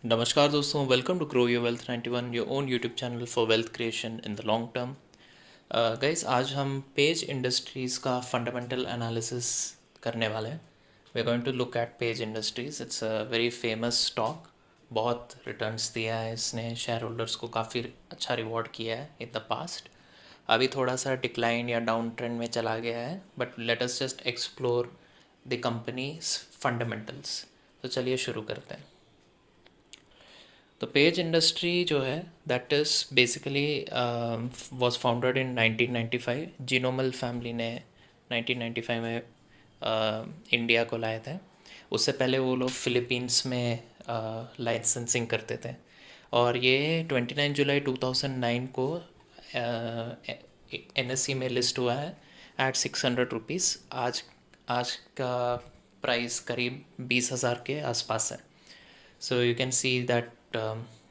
नमस्कार दोस्तों, welcome to grow your wealth 91, your own YouTube channel for wealth creation in the long term. Guys, आज हम Page Industries का fundamental analysis करने वाले हैं। We are going to look at Page Industries. It's a very famous stock. बहुत returns दिया है इसने, शेयर होल्डर्स को काफ़ी अच्छा रिवॉर्ड किया है इन द पास्ट। अभी थोड़ा सा डिक्लाइन या डाउन ट्रेंड में चला गया है, but let us just explore the companies fundamentals. तो चलिए शुरू करते हैं। तो पेज इंडस्ट्री जो है that is basically was founded in 1995। Genomal family ने 1995 में इंडिया को लाए थे। उससे पहले वो लोग फिलीपींस में लाइसेंसिंग करते थे, और ये 29 जुलाई 2009 को एनएससी में लिस्ट हुआ है एट 600 रुपीज़। आज का प्राइस करीब 20,000 के आसपास है। So you can see that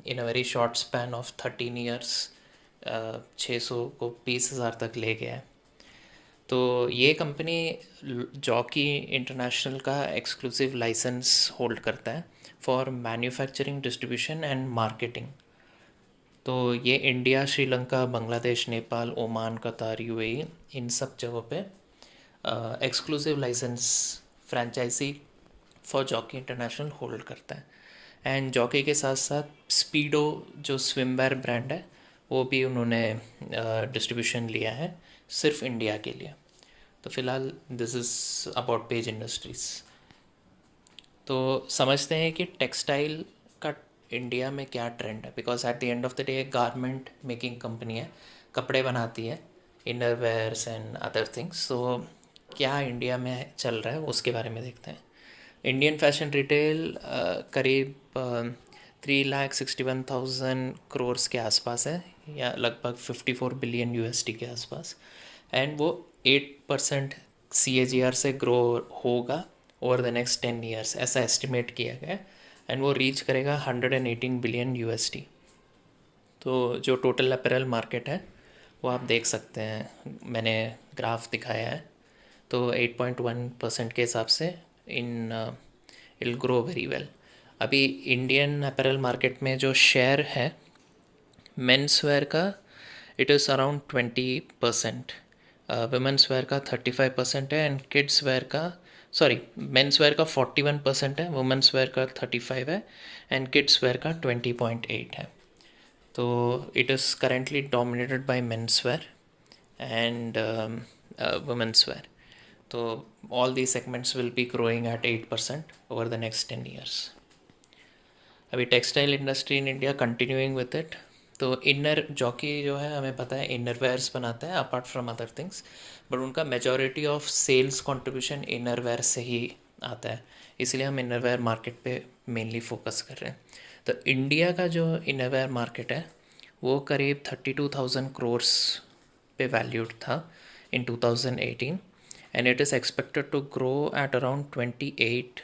in a very short span of 13 years 600 को 20,000 तक ले गया है। तो ये कंपनी जॉकी इंटरनेशनल का एक्सक्लूसिव लाइसेंस होल्ड करता है for manufacturing, distribution and marketing. तो ये India, Sri Lanka, Bangladesh, Nepal, Oman, Qatar, UAE, इन सब जगहों पे exclusive license franchise for Jockey International hold करता है। एंड जॉकी के साथ साथ स्पीडो जो स्विमवेयर ब्रांड है, वो भी उन्होंने डिस्ट्रीब्यूशन लिया है सिर्फ इंडिया के लिए। तो फिलहाल this is about page industries. तो समझते हैं कि टेक्सटाइल का इंडिया में क्या ट्रेंड है, because at the end of the day एक गारमेंट मेकिंग कंपनी है, कपड़े बनाती है, inner wears and other things. तो क्या इंडिया में चल रहा है उसके बारे में देखते हैं। इंडियन फैशन रिटेल करीब 3,61,000 करोड़ के आसपास है, या लगभग 54 बिलियन यूएसडी के आसपास। एंड वो 8% CAGR से ग्रो होगा ओवर द नेक्स्ट 10 ईयर्स, ऐसा एस्टिमेट किया गया है। एंड वो रीच करेगा 118 बिलियन यूएसडी। तो जो टोटल अपैरल मार्केट है वो आप देख सकते हैं, मैंने ग्राफ दिखाया है। तो 8.1% के हिसाब से इन इल ग्रो वेरी वेल। अभी इंडियन अपैरल मार्केट में जो शेयर है मेंस वेयर का, it is around 20%। Women's wear का 35% है, एंड किड्स वेयर का, सॉरी, मेंस वेयर का 41% है, वुमेंस वेयर का 35 है, एंड किड्स वेयर का 20.8 है। तो it is currently dominated by men's wear and women's wear. तो all these segments will be growing at 8% over the next 10 years. अभी textile industry in India continuing with it. तो inner Jockey जो है, हमें पता है इनर वेयर्स बनाता है apart from other things, but उनका majority of sales contribution inner wear से ही आता है, इसलिए हम इनर वेयर मार्केट पे मेनली फोकस कर रहे हैं। तो इंडिया का जो इनर वेयर मार्केट है वो करीब 32,000 करोड़ पे वैल्यूड था इन 2018, and it is expected to grow at around 11%।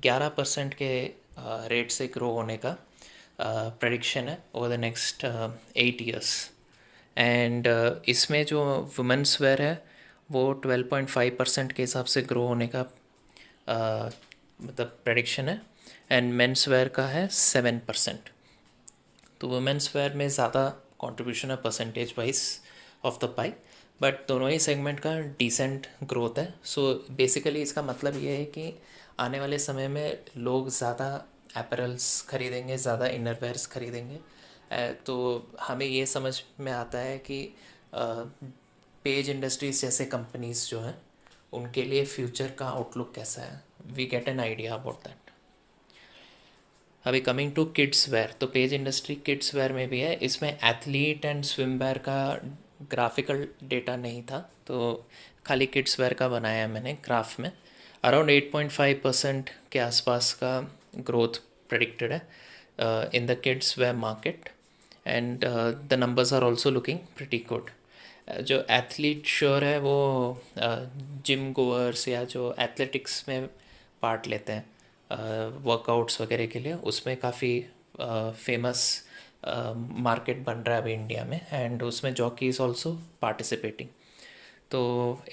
11% के रेट से ग्रो होने का प्रडिक्शन है over the next 8 years. And इसमें जो वुमेंस वेयर है वो 12.5% के हिसाब से ग्रो होने का मतलब प्रडिक्शन है, एंड मेंस वेयर का है 7%। तो वुमेंस वेयर में ज़्यादा कंट्रीब्यूशन है percentage wise of the pi, but दोनों ही सेगमेंट का डिसेंट ग्रोथ है। सो बेसिकली इसका मतलब ये है कि आने वाले समय में लोग ज़्यादा अपैरल्स खरीदेंगे, ज़्यादा इनर वेयर्स खरीदेंगे। तो हमें ये समझ में आता है कि पेज इंडस्ट्रीज जैसे कंपनीज जो हैं उनके लिए फ्यूचर का आउटलुक कैसा है। We get an idea about that. अभी कमिंग टू किड्स वेयर, तो पेज इंडस्ट्री किड्स वेयर में भी है। इसमें एथलीट एंड स्विम वेयर का ग्राफिकल डेटा नहीं था, तो खाली किड्स वेयर का बनाया है मैंने ग्राफ में। अराउंड 8.5% के आसपास का ग्रोथ प्रेडिक्टेड है in the kids wear market, and the numbers are also looking pretty good. जो एथलीट श्योर है वो जिम गोअर्स या जो एथलेटिक्स में पार्ट लेते हैं वर्कआउट्स वगैरह के लिए, उसमें काफ़ी फेमस मार्केट बन रहा है अभी इंडिया में, एंड उसमें जॉकी इज़ ऑल्सो पार्टिसिपेटिंग। तो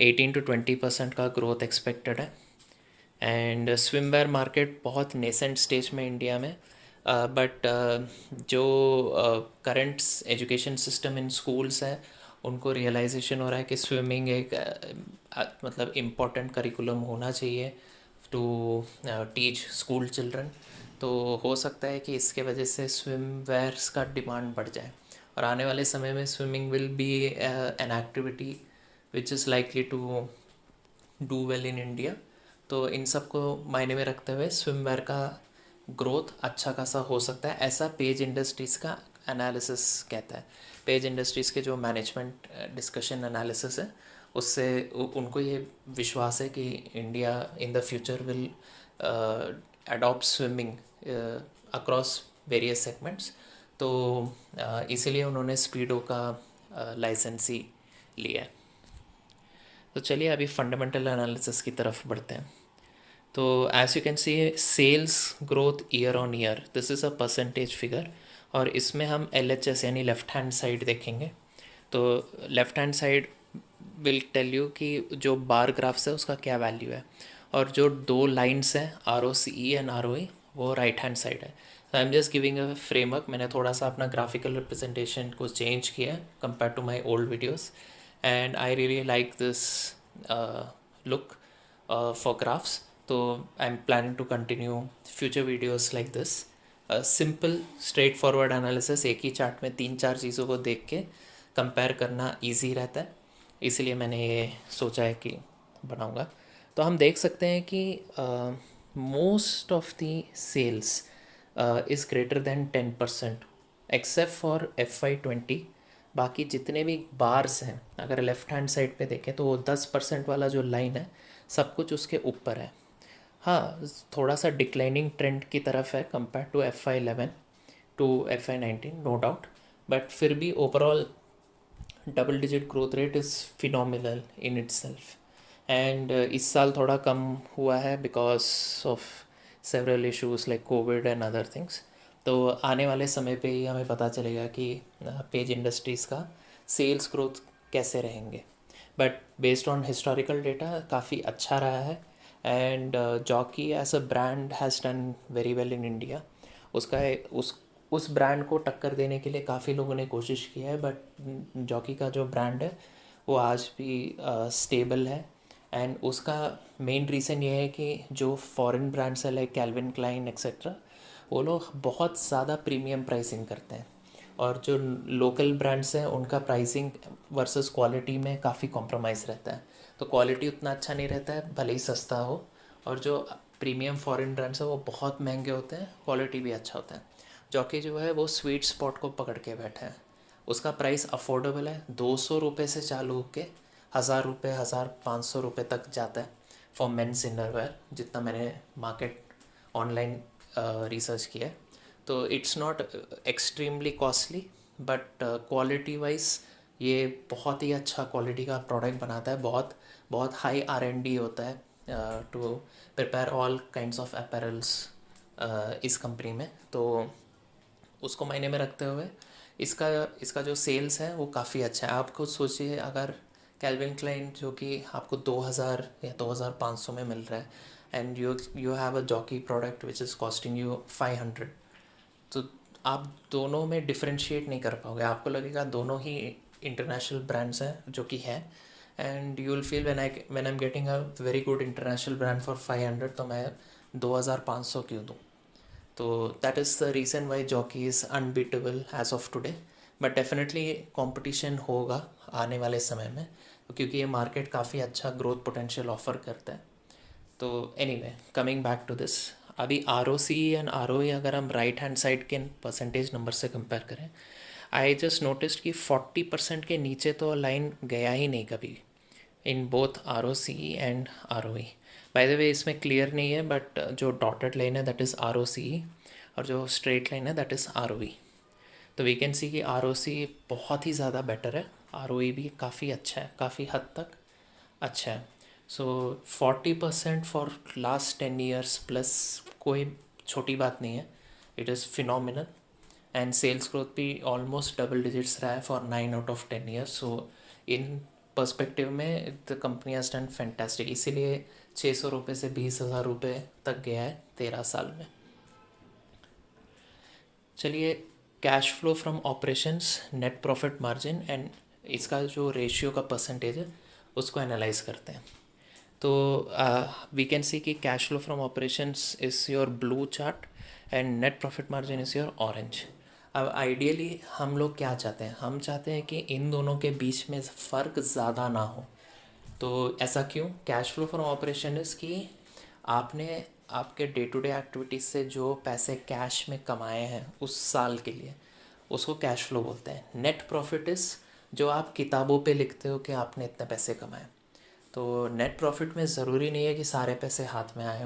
18 to 20% का ग्रोथ एक्सपेक्टेड है। एंड स्विमवेयर मार्केट बहुत नेसेंट स्टेज में इंडिया में, बट जो current education system in schools है उनको रियलाइजेशन हो रहा है कि स्विमिंग एक मतलब इम्पॉर्टेंट करिकुलम होना चाहिए टू टीच स्कूल चिल्ड्रन। तो हो सकता है कि इसके वजह से स्विम वेयर्स का डिमांड बढ़ जाए, और आने वाले समय में swimming will be an activity which is likely to do well in India. तो इन सब को मायने में रखते हुए स्विमवेयर का ग्रोथ अच्छा खासा हो सकता है, ऐसा पेज इंडस्ट्रीज़ का एनालिसिस कहता है। पेज इंडस्ट्रीज़ के जो मैनेजमेंट डिस्कशन एनालिसिस है उससे उनको ये विश्वास है कि India in the future will adopt swimming across various segments. तो इसीलिए उन्होंने स्पीडो का लाइसेंसी लिया है। तो चलिए अभी फंडामेंटल एनालिसिस की तरफ बढ़ते हैं। तो as you can see sales growth year on year, this is a percentage figure, और इसमें हम LHS यानी लेफ़्ट हैंड साइड देखेंगे। तो left hand side will tell you कि जो बार ग्राफ्स है उसका क्या वैल्यू है, और जो दो लाइंस हैं ROCE एंड ROE वो राइट हैंड साइड है। I am just giving a framework, मैंने थोड़ा सा अपना ग्राफिकल रिप्रेजेंटेशन को चेंज किया compare to my old videos, and I really like this look for graphs. तो I am planning to continue future videos like this. Simple straightforward analysis, एक ही chart में तीन चार चीज़ों को देख के कंपेयर करना इजी रहता है, इसलिए मैंने ये सोचा है कि बनाऊंगा। तो हम देख सकते हैं कि most of the sales is greater than 10% except for FY20। बाकी जितने भी बार्स हैं अगर लेफ़्ट हैंड साइड पे देखें तो वो 10% वाला जो लाइन है सब कुछ उसके ऊपर है। हाँ, थोड़ा सा डिक्लाइनिंग ट्रेंड की तरफ है compare to FY11 to FY19, no doubt, but फिर भी overall double digit growth rate is phenomenal in itself. And इस साल थोड़ा कम हुआ है because of several issues like COVID and other things. तो आने वाले समय पे ही हमें पता चलेगा कि पेज इंडस्ट्रीज़ का सेल्स ग्रोथ कैसे रहेंगे, but based on historical data काफ़ी अच्छा रहा है। And Jockey as a brand has done very well in India. उसका उस ब्रांड को टक्कर देने के लिए काफ़ी लोगों ने कोशिश की है, बट जॉकी का जो ब्रांड है वो आज भी स्टेबल है। एंड उसका मेन रीज़न ये है कि जो फॉरेन ब्रांड्स है लाइक कैल्विन क्लाइन एक्सेट्रा, वो लोग बहुत ज़्यादा प्रीमियम प्राइसिंग करते हैं, और जो लोकल ब्रांड्स हैं उनका प्राइसिंग वर्सेस क्वालिटी में काफ़ी कॉम्प्रोमाइज़ रहता है। तो क्वालिटी उतना अच्छा नहीं रहता है भले ही सस्ता हो, और जो प्रीमियम फॉरेन ब्रांड्स हैं वो बहुत महंगे होते हैं, क्वालिटी भी अच्छा होता है। जॉकी जो है वो स्वीट स्पॉट को पकड़ के बैठा है। उसका प्राइस अफोर्डेबल है, 200 रुपये से चालू होके 1000 रुपये 1500 रुपये तक जाता है फॉर मेन्स इनरवेयर, जितना मैंने मार्केट ऑनलाइन रिसर्च किया है। तो it's not extremely costly, but quality wise ये बहुत ही अच्छा क्वालिटी का प्रोडक्ट बनाता है। बहुत बहुत हाई R&D होता है to prepare all kinds of apparels इस कंपनी में। तो उसको मायने में रखते हुए इसका इसका जो सेल्स है वो काफ़ी अच्छा है। आप खुद सोचिए, अगर कैल्विन क्लाइन जो कि आपको 2000 या 2500 में मिल रहा है, and you have a jockey product which is costing you 500, तो आप दोनों में डिफरेंशिएट नहीं कर पाओगे। आपको लगेगा दोनों ही इंटरनेशनल ब्रांड्स हैं, जो कि है, and you will feel when I am getting a very good international brand for 500, तो मैं 2500 क्यों दूँ। तो that is the reason why Jockey is unbeatable as of today, but definitely competition होगा आने वाले समय में, क्योंकि ये मार्केट काफ़ी अच्छा ग्रोथ पोटेंशियल ऑफर करता है। तो anyway, coming back to this, अभी ROC एंड ROE अगर हम राइट हैंड साइड के परसेंटेज नंबर से कंपेयर करें, आई जस्ट नोटिस्ड कि 40% के नीचे तो लाइन गया ही नहीं कभी in both ROCE and ROE। By the way इसमें क्लियर नहीं है, बट जो डॉटेड लाइन है दैट इज़ ROCE, और जो स्ट्रेट लाइन है दैट इज़ ROE। तो वी कैन सी कि ROC बहुत ही ज़्यादा बेटर है, ROE भी काफ़ी अच्छा है, काफ़ी हद तक अच्छा है। So 40% for last 10 years plus कोई छोटी बात नहीं है, it is phenomenal. And sales growth भी ऑलमोस्ट डबल डिजिट्स रहा है for 9 out of 10 years. So in perspective में the company has done fantastic, इसीलिए ₹600 से ₹20,000 तक गया है 13 साल में। चलिए, cash flow from operations, net profit margin and इसका जो रेशियो का परसेंटेज है उसको एनालाइज करते हैं। तो वी कैन सी कि cash flow from operations is your blue chart and net profit margin is your orange. अब आइडियली हम लोग क्या चाहते हैं, हम चाहते हैं कि इन दोनों के बीच में फ़र्क ज़्यादा ना हो। तो ऐसा क्यों? Cash flow from operation is कि आपने आपके डे टू डे एक्टिविटीज़ से जो पैसे कैश में कमाए हैं उस साल के लिए, उसको कैश फ्लो बोलते हैं। नेट प्रॉफिट इज़ जो आप किताबों पे लिखते हो कि आपने इतने पैसे कमाए। तो नेट प्रॉफिट में ज़रूरी नहीं है कि सारे पैसे हाथ में आए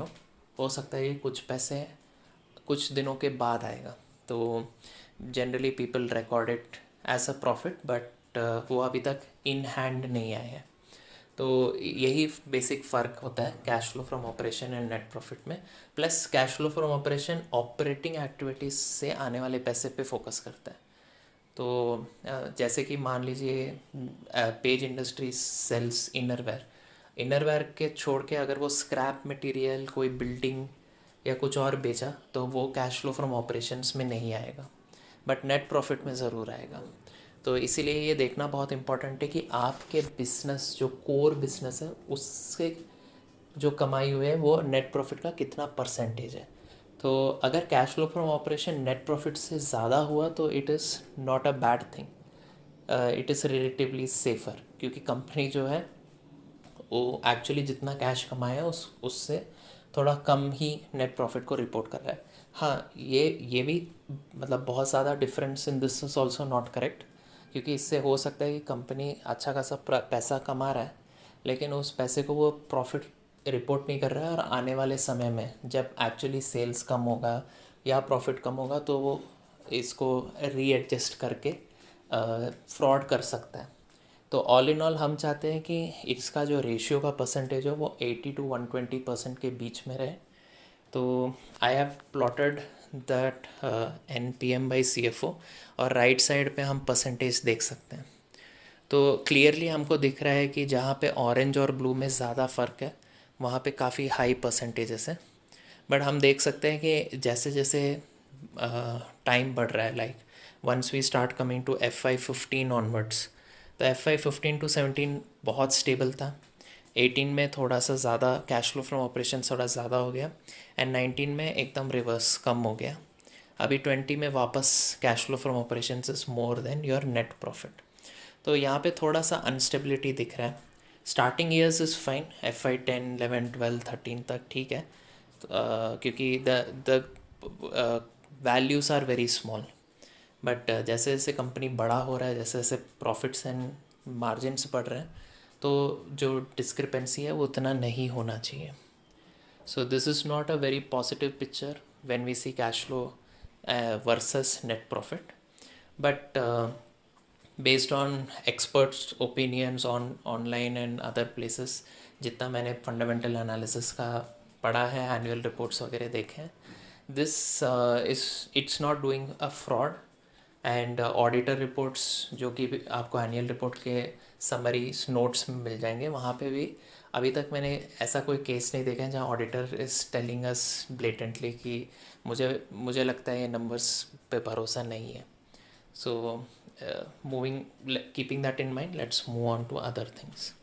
हो सकता है कि कुछ पैसे कुछ दिनों के बाद आएगा। तो generally people record it as a profit, but वो अभी तक इन हैंड नहीं आए हैं। तो यही बेसिक फ़र्क होता है cash flow from operation and net profit में। Plus cash flow from operation operating activities से आने वाले पैसे पे फोकस करता है। तो जैसे कि मान लीजिए Page industry sells innerwear, innerwear के छोड़ के अगर वो स्क्रैप मटेरियल कोई बिल्डिंग या कुछ और बेचा तो वो कैश फ्लो फ्रॉम ऑपरेशंस में नहीं आएगा, बट नेट प्रॉफिट में ज़रूर आएगा। तो इसीलिए ये देखना बहुत इम्पॉर्टेंट है कि आपके बिजनेस जो कोर बिजनेस है उससे जो कमाई हुई है वो नेट प्रॉफिट का कितना परसेंटेज है। तो अगर cash flow from operation net profit से ज़्यादा हुआ तो it is not a bad thing, it is relatively safer, क्योंकि कंपनी जो है वो एक्चुअली जितना कैश कमाया है उससे थोड़ा कम ही नेट प्रॉफिट को रिपोर्ट कर रहा है। हाँ, ये भी मतलब बहुत ज़्यादा difference in this is also not correct, क्योंकि इससे हो सकता है कि कंपनी अच्छा खासा पैसा कमा रहा है लेकिन उस पैसे को वो प्रॉफिट रिपोर्ट नहीं कर रहा है, और आने वाले समय में जब एक्चुअली सेल्स कम होगा या प्रॉफिट कम होगा तो वो इसको रीएडजस्ट करके फ्रॉड कर सकता है। तो ऑल इन ऑल हम चाहते हैं कि इसका जो रेशियो का परसेंटेज हो वो 80 to 120% के बीच में रहे। तो I have plotted that NPM/CFO, और राइट साइड पे हम परसेंटेज देख सकते हैं। तो क्लियरली हमको दिख रहा है कि जहाँ पे ऑरेंज और ब्लू में ज़्यादा फ़र्क है वहाँ पे काफ़ी हाई परसेंटेजेस है। बट हम देख सकते हैं कि जैसे जैसे टाइम बढ़ रहा है, like once we start coming to FY15 onwards, तो FY15 to 17 बहुत स्टेबल था। 18 में थोड़ा सा ज़्यादा कैश फ्लो फ्रॉम ऑपरेशन थोड़ा ज़्यादा हो गया, एंड 19 में एकदम रिवर्स कम हो गया। अभी 20 में वापस cash flow from operation is more than your net profit. तो यहाँ पे थोड़ा सा अनस्टेबिलिटी दिख रहा है। Starting years is fine, FY10, 11, 12, 13 तक ठीक है, क्योंकि the values are very small. But जैसे जैसे कंपनी बड़ा हो रहा है, जैसे जैसे प्रॉफिट्स एंड मार्जिन्स बढ़ रहे हैं, तो जो डिस्क्रिपेंसी है वो उतना नहीं होना चाहिए। So this is not a very positive picture when we see cash flow versus net profit. But based on experts opinions on online and other places, जितना मैंने फंडामेंटल एनालिसिस का पढ़ा है, एनुअल रिपोर्ट्स वगैरह देखे हैं, this is it's not doing a fraud. And auditor reports जो कि आपको एनुअल रिपोर्ट के समरी नोट्स में मिल जाएंगे, वहाँ पे भी अभी तक मैंने ऐसा कोई केस नहीं देखा है जहाँ auditor is telling us blatantly कि मुझे लगता है ये नंबर्स पे भरोसा नहीं है। So, keeping that in mind, let's move on to other things.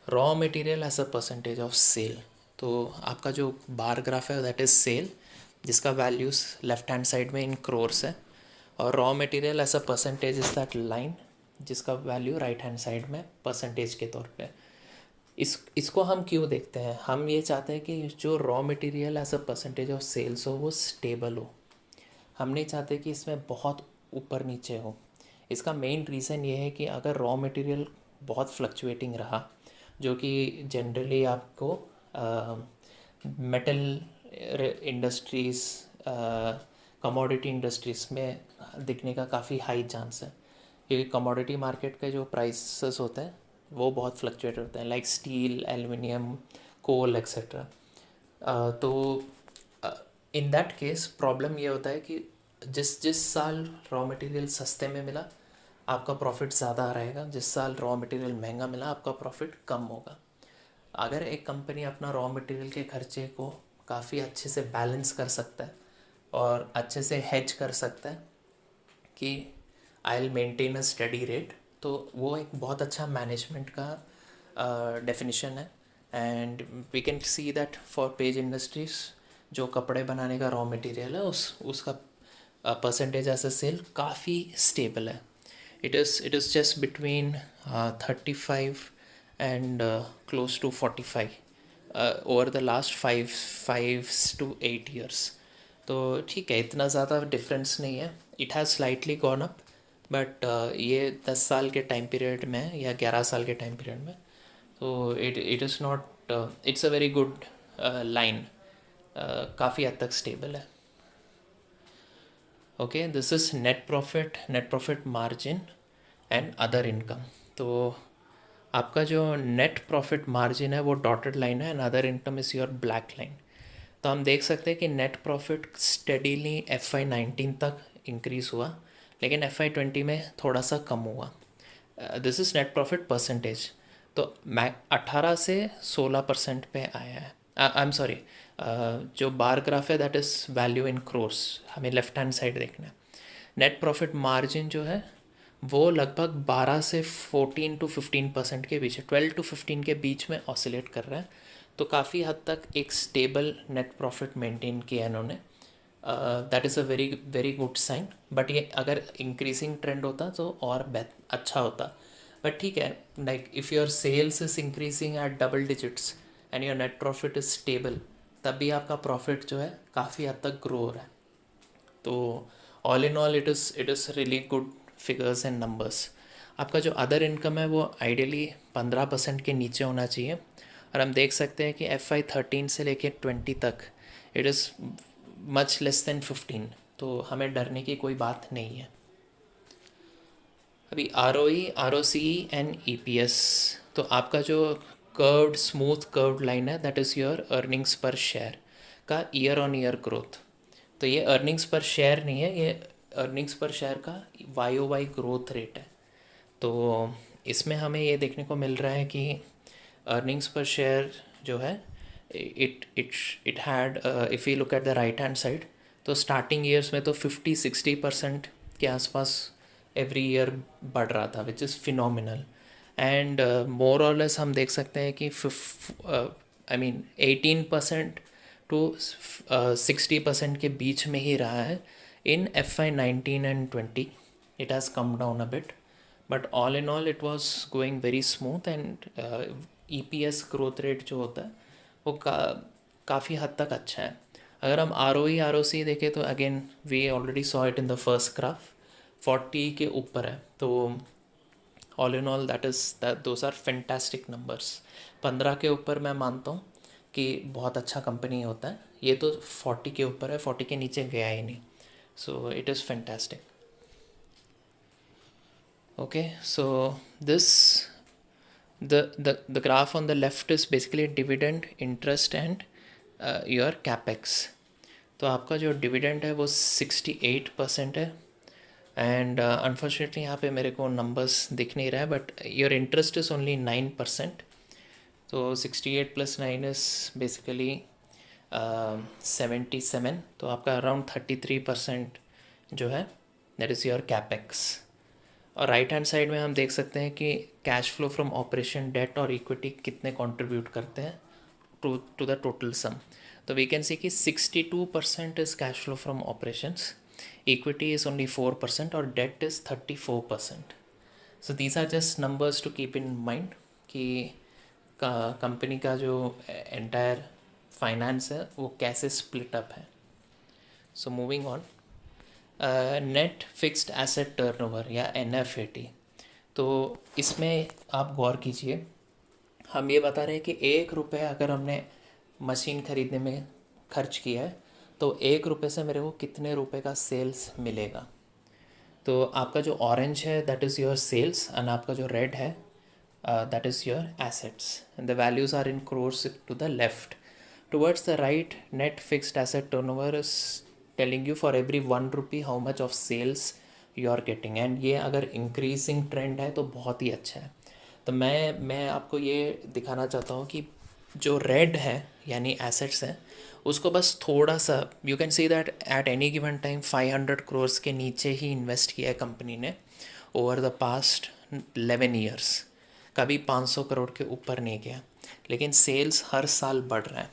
Raw material as a percentage of sale. तो आपका जो बार ग्राफ है दैट इज़ सेल, जिसका वैल्यूज़ लेफ्ट हैंड साइड में इन क्रोर्स है, और raw material as a percentage is that line जिसका value right hand side में परसेंटेज के तौर पे। इसको हम क्यों देखते हैं? हम ये चाहते हैं कि जो raw material as a percentage of sales हो वो स्टेबल हो। हम नहीं चाहते कि इसमें बहुत ऊपर नीचे हो। इसका मेन रीज़न ये है कि अगर रॉ मटेरियल बहुत फ्लक्चुएटिंग रहा, जो कि जनरली आपको मेटल इंडस्ट्रीज़, कमोडिटी इंडस्ट्रीज़ में दिखने का काफ़ी हाई चांस है, क्योंकि कमोडिटी मार्केट के जो प्राइसेस होते हैं वो बहुत फ्लक्चुएट होते हैं, लाइक स्टील, एल्युमिनियम, कोल एक्सेट्रा। तो इन दैट केस प्रॉब्लम ये होता है कि जिस जिस साल रॉ मटेरियल सस्ते में मिला आपका प्रॉफिट ज़्यादा रहेगा, जिस साल रॉ मटेरियल महंगा मिला आपका प्रॉफिट कम होगा। अगर एक कंपनी अपना रॉ मटेरियल के खर्चे को काफ़ी अच्छे से बैलेंस कर सकता है और अच्छे से हेज कर सकता है कि I will maintain a steady rate, तो वो एक बहुत अच्छा मैनेजमेंट का डेफिनेशन है. And we can see that for Page industries जो कपड़े बनाने का रॉ मटेरियल है उसका परसेंटेज एज अ सेल काफ़ी स्टेबल है. It is just between 35 and close to 45 over the last 5 to 8 years. तो ठीक है, इतना ज़्यादा डिफरेंस नहीं है. It has slightly gone up, but ये 10 साल के टाइम पीरियड में या 11 साल के टाइम पीरियड में, तो it is not, it's a very good line, काफ़ी हद तक स्टेबल है. Okay, this is net profit margin and other income. तो आपका जो नेट प्रॉफिट मार्जिन है वो डॉटेड लाइन है and other income is your black line. तो हम देख सकते हैं कि नेट प्रॉफिट स्टेडीली FY19 तक इंक्रीज़ हुआ, लेकिन FY20 में थोड़ा सा कम हुआ. This is net profit percentage. तो मैं 18 से 16% पे आया है. आई एम सॉरी, जो बार ग्राफ है that is value in crores, हमें लेफ्ट हैंड साइड देखना है. नेट प्रॉफिट मार्जिन जो है वो लगभग 12 से 14 to 15% के बीच है, 12 to 15 के बीच में ऑसिलेट कर रहा है. तो काफ़ी हद तक एक स्टेबल नेट प्रॉफिट मेंटेन किया इन्होंने. That is a very very good sign. But ये अगर इंक्रीजिंग ट्रेंड होता तो और अच्छा होता. बट ठीक है, like if your sales is increasing at double digits and your net profit is stable, तब भी आपका प्रॉफिट जो है काफ़ी हद तक ग्रो हो रहा है. तो all in all it is really good figures and numbers. आपका जो अदर इनकम है वो आइडियली 15% के नीचे होना चाहिए. और हम देख सकते हैं कि FY13 से लेके 20 तक it is much less than 15. तो हमें डरने की कोई बात नहीं है. अभी ROE, ROCE एंड EPS. तो आपका जो कर्व्ड स्मूथ कर्व्ड लाइन है दैट इज़ योर अर्निंग्स पर शेयर का ईयर ऑन ईयर ग्रोथ. तो ये अर्निंग्स पर शेयर नहीं है, ये अर्निंग्स पर शेयर का YOY ग्रोथ रेट है. तो इसमें हमें ये देखने को मिल रहा है कि अर्निंग्स पर शेयर जो है it had, if you look at the right hand side, तो स्टार्टिंग ईयर्स में तो 50-60% के आसपास एवरी ईयर बढ़ रहा था, which is phenomenal. And more और लेस हम देख सकते हैं कि 18% to 60% के बीच में ही रहा है in FY19 and 20. It has come down a bit, but all in all it was going very smooth. And EPS growth rate जो होता है वो काफ़ी हद तक अच्छा है. अगर हम ROE ROC देखें तो again we already saw it in the first graph, 40 के ऊपर है. तो all in all those are fantastic numbers. 15 के ऊपर मैं मानता हूँ कि बहुत अच्छा कंपनी होता है. ये तो 40 के ऊपर है, 40 के नीचे गया ही नहीं. So it is fantastic. Okay, so this the graph on the left is basically dividend, interest and your capex. तो आपका जो डिविडेंड है वो 68% है. एंड अनफॉर्चुनेटली यहाँ पे मेरे को नंबर्स दिख नहीं रहा है, but your interest is only 9%. तो 68 + 9 इज़ बेसिकली 77. तो आपका अराउंड 33% जो है दैट इज़ योर कैपेक्स. और राइट हैंड साइड में हम देख सकते हैं कि cash flow from operation, debt और इक्विटी कितने कंट्रीब्यूट करते हैं टू द टोटल सम. तो वी कैन सी कि 62% is cash flow from operations, equity is only 4% और debt is 34%. So these are just numbers to keep in mind कि company का जो एंटायर फाइनेंस है वो कैसे स्प्लिट अप है. So moving on, net fixed asset turnover या NFAT. तो इसमें आप गौर कीजिए, हम ये बता रहे हैं कि 1 रुपये अगर हमने मशीन ख़रीदने में खर्च किया है तो 1 रुपये से मेरे को कितने रुपए का सेल्स मिलेगा. तो आपका जो ऑरेंज है that is your sales and आपका जो रेड है that is your assets. And the values are in crores to the left. Towards the right, net fixed asset turnover is telling you for every 1 rupee how much of sales you are getting. And ये अगर increasing trend है तो बहुत ही अच्छा है. तो मैं आपको ये दिखाना चाहता हूँ कि जो रेड है यानी एसेट्स है, उसको बस थोड़ा सा, you can see that at any given time 500 crores के नीचे ही इन्वेस्ट किया है कंपनी ने ओवर द पास्ट 11 years। कभी 500 करोड़ के ऊपर नहीं गया, लेकिन सेल्स हर साल बढ़ रहा है।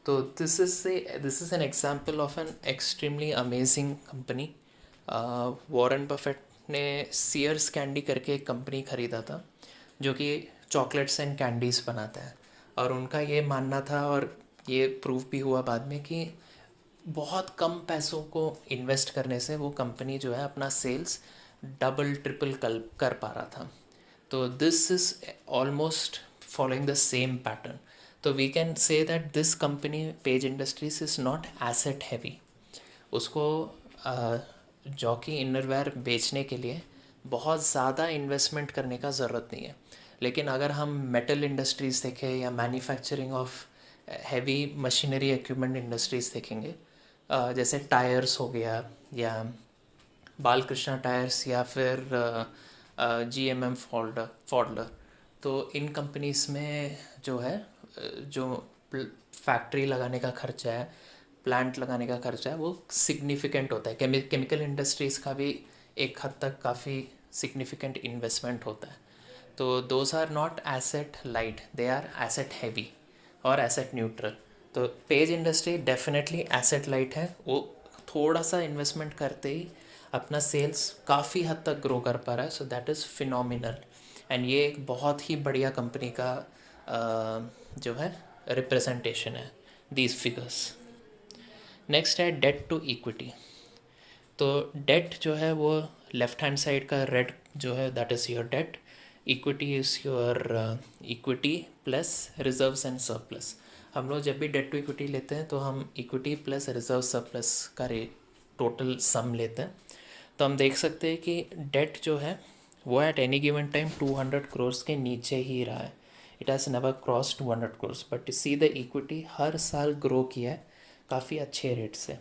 तो this is an example of an extremely amazing company. Warren Buffett ने सीयर्स कैंडी करके एक कंपनी ख़रीदा था जो कि चॉकलेट्स एंड कैंडीज़ बनाता है, और उनका ये मानना था, और ये प्रूव भी हुआ बाद में, कि बहुत कम पैसों को इन्वेस्ट करने से वो कंपनी जो है अपना सेल्स डबल ट्रिपल कर पा रहा था। तो this is almost following the same pattern. तो we can say that this company Page Industries is not asset heavy. उसको जॉकी इनरवेयर बेचने के लिए बहुत ज़्यादा इन्वेस्टमेंट करने का ज़रूरत नहीं है। लेकिन अगर हम मेटल इंडस्ट्रीज़ देखें या manufacturing of heavy machinery equipment industries देखेंगे, जैसे टायर्स हो गया, या बालकृष्णा टायर्स, या फिर GMM फॉर्डलर, तो इन कंपनीज़ में जो है जो फैक्ट्री लगाने का खर्चा है, प्लांट लगाने का खर्चा है, वो सिग्निफिकेंट होता है। केमिकल इंडस्ट्रीज़ का भी एक हद तक काफ़ी सिग्निफिकेंट इन्वेस्टमेंट होता है। तो those are not asset light, they are asset heavy और एसेट न्यूट्रल। तो Page industry definitely asset light है, वो थोड़ा सा इन्वेस्टमेंट करते ही अपना सेल्स काफ़ी हद तक ग्रो कर पा रहा है। So that is phenomenal, and ये एक बहुत ही बढ़िया कंपनी का जो है रिप्रेजेंटेशन है, दीज फिगर्स। नेक्स्ट है डेट टू इक्विटी। तो डेट जो है वो लेफ्ट हैंड साइड का रेड जो है that is your debt, equity is your equity plus reserves and surplus. हम लोग जब भी डेट टू इक्विटी लेते हैं तो हम इक्विटी प्लस रिजर्व सरप्लस का टोटल सम लेते हैं। तो हम देख सकते हैं कि डेट जो है वो at any given time 200 crores के नीचे ही रहा है। It has never cross 200 crores, but see the equity हर साल ग्रो किया है काफ़ी अच्छे रेट से।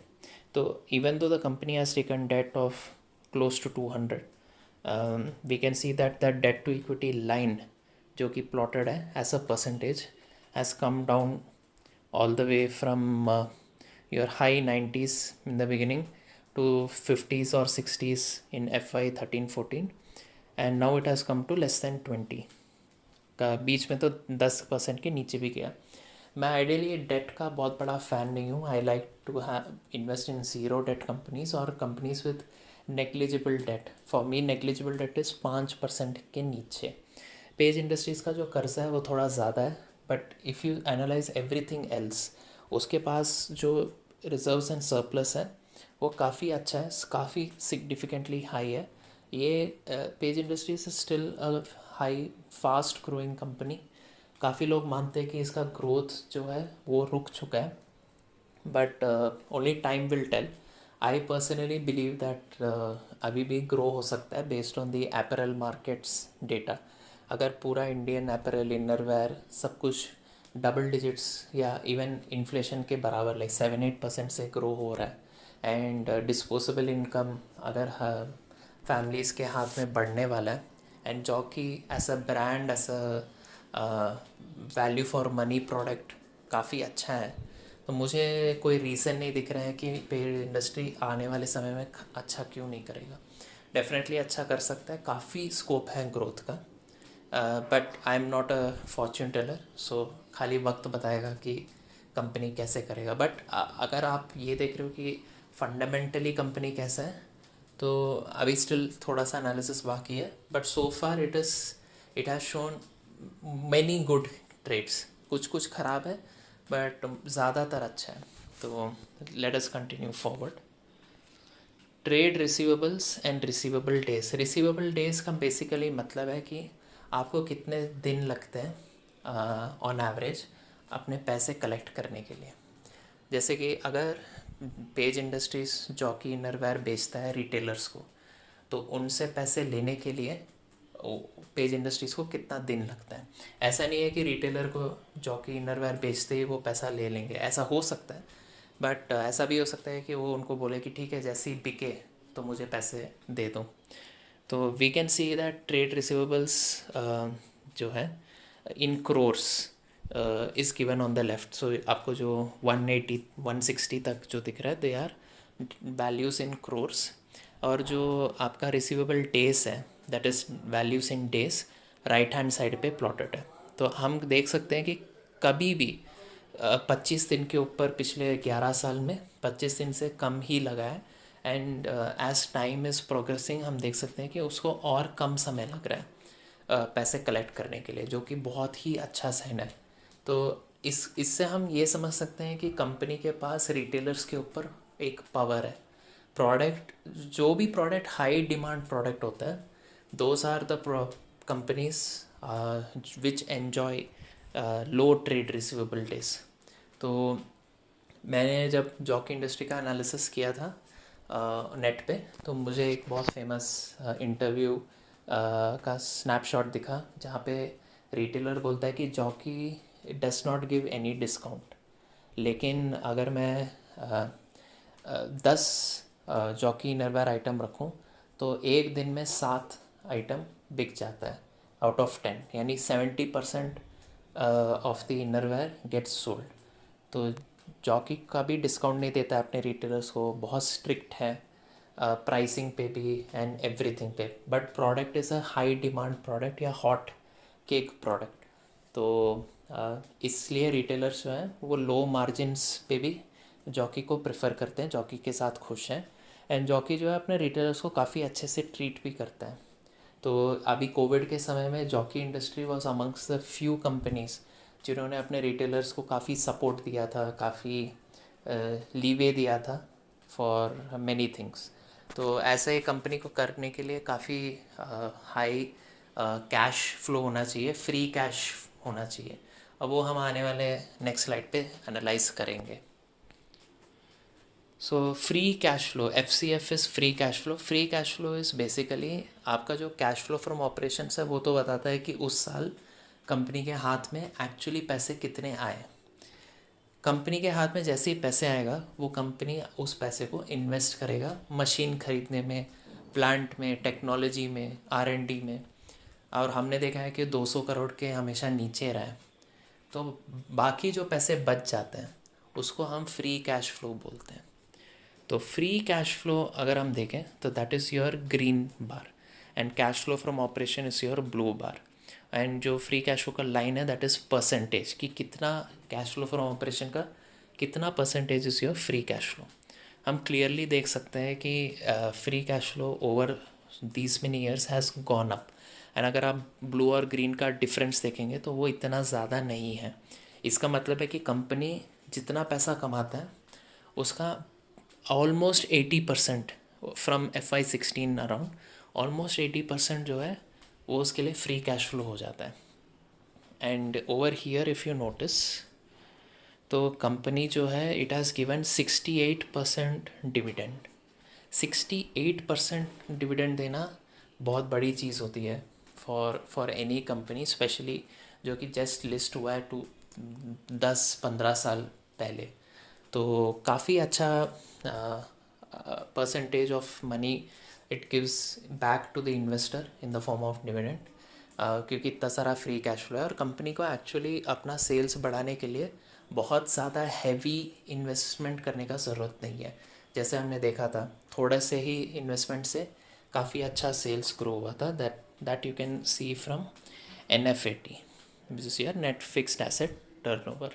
तो even though the company has taken debt of close to 200, we can see that the debt to equity line जो कि प्लॉटेड है as a percentage has come down all the way from your high 90s in the beginning to 50s or 60s in FY 13-14, and now it has come to less than 20 का, बीच में तो 10% के नीचे भी गया। मैं ideally date का बहुत बड़ा फ़ैन नहीं हूँ। I like to invest in zero debt companies और companies with negligible debt. For me negligible debt is 5% के नीचे। पेज इंडस्ट्रीज़ का जो कर्जा है वो थोड़ा ज़्यादा है, but if you analyse everything else, उसके पास जो रिजर्व्स एंड सरप्लस है वो काफ़ी अच्छा है, काफ़ी सिग्निफिकेंटली हाई है। ये page industries still high fast growing company. काफ़ी लोग मानते हैं कि इसका ग्रोथ जो है वो रुक चुका है, but only time will tell. I personally believe that अभी भी ग्रो हो सकता है based on the apparel markets data. अगर पूरा इंडियन अपैरल इनरवेयर सब कुछ डबल डिजिट्स या इवन इन्फ्लेशन के बराबर लाइक 7-8% से ग्रो हो रहा है, एंड डिस्पोजेबल इनकम अगर फैमिलीज़ के हाथ में बढ़ने वाला है, and Jockey as a brand, as a value for money product काफ़ी अच्छा है, तो मुझे कोई रीज़न नहीं दिख रहा है कि पेड़ इंडस्ट्री आने वाले समय में अच्छा क्यों नहीं करेगा। डेफिनेटली अच्छा कर सकता है, काफ़ी स्कोप है ग्रोथ का, but I am not a fortune teller, so खाली वक्त बताएगा कि कंपनी कैसे करेगा। बट अगर आप ये देख रहे हो कि फंडामेंटली कंपनी कैसा है, तो अभी स्टिल थोड़ा सा एनालिसिस बाकी है, but so far it has shown many good trades. कुछ कुछ ख़राब है बट ज़्यादातर अच्छा है। तो let us continue forward. Trade receivables and receivable days. Receivable days का बेसिकली मतलब है कि आपको कितने दिन लगते हैं ऑन एवरेज अपने पैसे कलेक्ट करने के लिए। जैसे कि अगर पेज इंडस्ट्रीज़ जॉकी इनरवेयर बेचता है रिटेलर्स को, तो उनसे पैसे लेने के लिए पेज इंडस्ट्रीज़ को कितना दिन लगता है। ऐसा नहीं है कि रिटेलर को जॉकी इनरवेयर बेचते ही वो पैसा ले लेंगे, ऐसा हो सकता है, बट ऐसा भी हो सकता है कि वो उनको बोले कि ठीक है जैसे ही बिके तो मुझे पैसे दे दो। तो we can see that trade receivables जो है in crores is given on the left. So आपको जो 180 160 तक जो दिख रहा है, they are values in crores. और जो आपका रिसीवेबल डेज है, that is values in days, right hand side पे प्लॉटेड है. तो हम देख सकते हैं कि कभी भी 25 दिन के ऊपर पिछले 11 साल में 25 दिन से कम ही लगा है. And as time is progressing हम देख सकते हैं कि उसको और कम समय लग रहा है पैसे कलेक्ट करने के लिए, जो कि बहुत ही अच्छा साइन है. तो इससे हम ये समझ सकते हैं कि कंपनी के पास रिटेलर्स के ऊपर एक पावर है. प्रोडक्ट, जो भी प्रोडक्ट हाई डिमांड प्रोडक्ट होता है, those are the companies which enjoy low trade receivable days. तो मैंने जब जॉकी इंडस्ट्री का एनालिसिस किया था नेट पे, तो मुझे एक बहुत फेमस इंटरव्यू का स्नैपशॉट दिखा, जहाँ पे रिटेलर बोलता है कि jockey does not give any discount. लेकिन अगर मैं 10 जॉकी इनरवेयर आइटम रखूँ तो एक दिन में 7 आइटम बिक जाता है आउट ऑफ 10, यानी 70% of the innerwear gets sold. तो जॉकी का भी डिस्काउंट नहीं देता है अपने रिटेलर्स को, बहुत स्ट्रिक्ट है प्राइसिंग पे भी एंड एवरीथिंग पे. But product is a high demand product या हॉट केक प्रोडक्ट. तो इसलिए रिटेलर्स जो हैं वो लो मार्जिन्स पे भी जॉकी को प्रेफर करते हैं, जॉकी के साथ खुश हैं. एंड जॉकी जो है अपने रिटेलर्स को काफ़ी अच्छे से ट्रीट भी करता है. तो अभी कोविड के समय में jockey industry was amongst the few companies जिन्होंने अपने रिटेलर्स को काफ़ी सपोर्ट दिया था, काफ़ी लीवे दिया था फॉर मैनी थिंग्स. तो ऐसे कंपनी को करने के लिए काफ़ी हाई कैश फ्लो होना चाहिए, फ्री कैश होना चाहिए. अब वो हम आने वाले नेक्स्ट स्लाइड पे एनालाइज करेंगे. So free cash flow, FCF is free cash flow. Free cash flow is basically आपका जो कैश फ्लो फ्रॉम ऑपरेशंस है, वो तो बताता है कि उस साल कंपनी के हाथ में एक्चुअली पैसे कितने आए. कंपनी के हाथ में जैसे ही पैसे आएगा, वो कंपनी उस पैसे को इन्वेस्ट करेगा मशीन खरीदने में, प्लांट में, टेक्नोलॉजी में, R&D में. और हमने देखा है कि 200 करोड़ के हमेशा नीचे रहा है. तो बाकी जो पैसे बच जाते हैं उसको हम फ्री कैश फ्लो बोलते हैं. तो फ्री कैश फ्लो अगर हम देखें तो that is your green bar, and cash flow from operation is your blue bar. And जो फ्री कैश फ्लो का लाइन है दैट इज़ परसेंटेज, कि कितना कैश फ्लो फ्रॉम ऑपरेशन का कितना percentage is your free cash flow. हम clearly देख सकते हैं कि free cash flow over these many years has gone up. And अगर आप ब्लू और ग्रीन का डिफरेंस देखेंगे तो वो इतना ज़्यादा नहीं है. इसका मतलब है कि कंपनी जितना पैसा कमाता है उसका almost 80% from FY16 around, almost 80% जो है वो उसके लिए फ्री कैश फ्लो हो जाता है. And over here if you notice, तो कंपनी जो है it has given 68% dividend. 68% dividend देना बहुत बड़ी चीज़ होती है फॉर एनी कंपनी, स्पेशली जो कि जस्ट लिस्ट हुआ है 10-15 साल पहले. तो काफ़ी अच्छा percentage of money it gives back to the investor in the form of dividend, क्योंकि इतना सारा फ्री कैश फ्लो है. और कंपनी को एक्चुअली अपना सेल्स बढ़ाने के लिए बहुत ज़्यादा हैवी इन्वेस्टमेंट करने का ज़रूरत नहीं है. जैसे हमने देखा था, थोड़े से ही इन्वेस्टमेंट से काफ़ी अच्छा सेल्स ग्रो हुआ था. That you can see from NFAT, which is your net fixed asset turnover.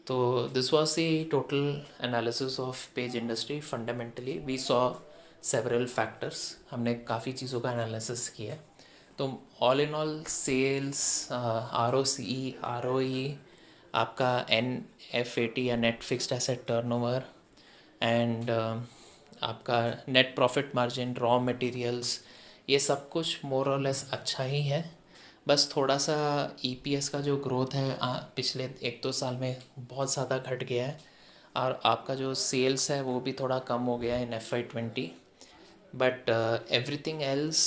तो this was the total analysis of Page Industry. Fundamentally we saw several factors, हमने काफ़ी चीज़ों का एनालिसिस किया. तो all in all sales, ROCE, ROE, आपका NFAT या net fixed asset turnover, and आपका net profit margin, raw materials, ये सब कुछ मोर और लेस अच्छा ही है. बस थोड़ा सा EPS का जो ग्रोथ है पिछले 1-2 साल में बहुत ज़्यादा घट गया है. और आपका जो सेल्स है वो भी थोड़ा कम हो गया है इन FY20. But everything else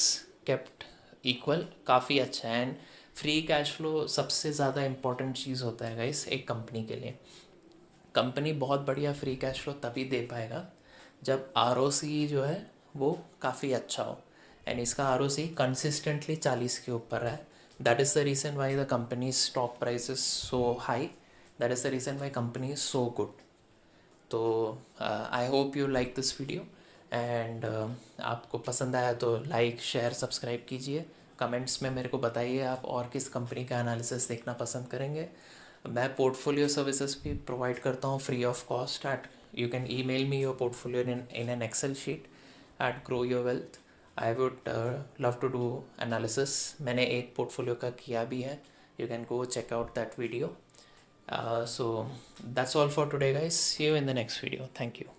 kept equal, काफ़ी अच्छा है. एंड फ्री कैश फ्लो सबसे ज़्यादा इम्पोर्टेंट चीज़ होता है गाइस एक कंपनी के लिए. कंपनी बहुत बढ़िया फ्री कैश फ्लो तभी दे पाएगा जब ROCE जो है वो काफ़ी अच्छा हो. एंड इसका ROCE कंसिस्टेंटली 40 के ऊपर है That is the reason why the company's stock price is so high. That is the reason why company is so good. तो I hope you like this video and आपको पसंद आया तो like share subscribe कीजिए. Comments में मेरे को बताइए आप और किस कंपनी का एनालिसिस देखना पसंद करेंगे. मैं पोर्टफोलियो सर्विसेज भी प्रोवाइड करता हूँ free of cost. At you can email me your portfolio in an Excel sheet at grow your wealth. I would love to do analysis. मैंने एक पोर्टफोलियो का किया भी है. You can go check out that video. So that's all for today, guys. See you in the next video. Thank you.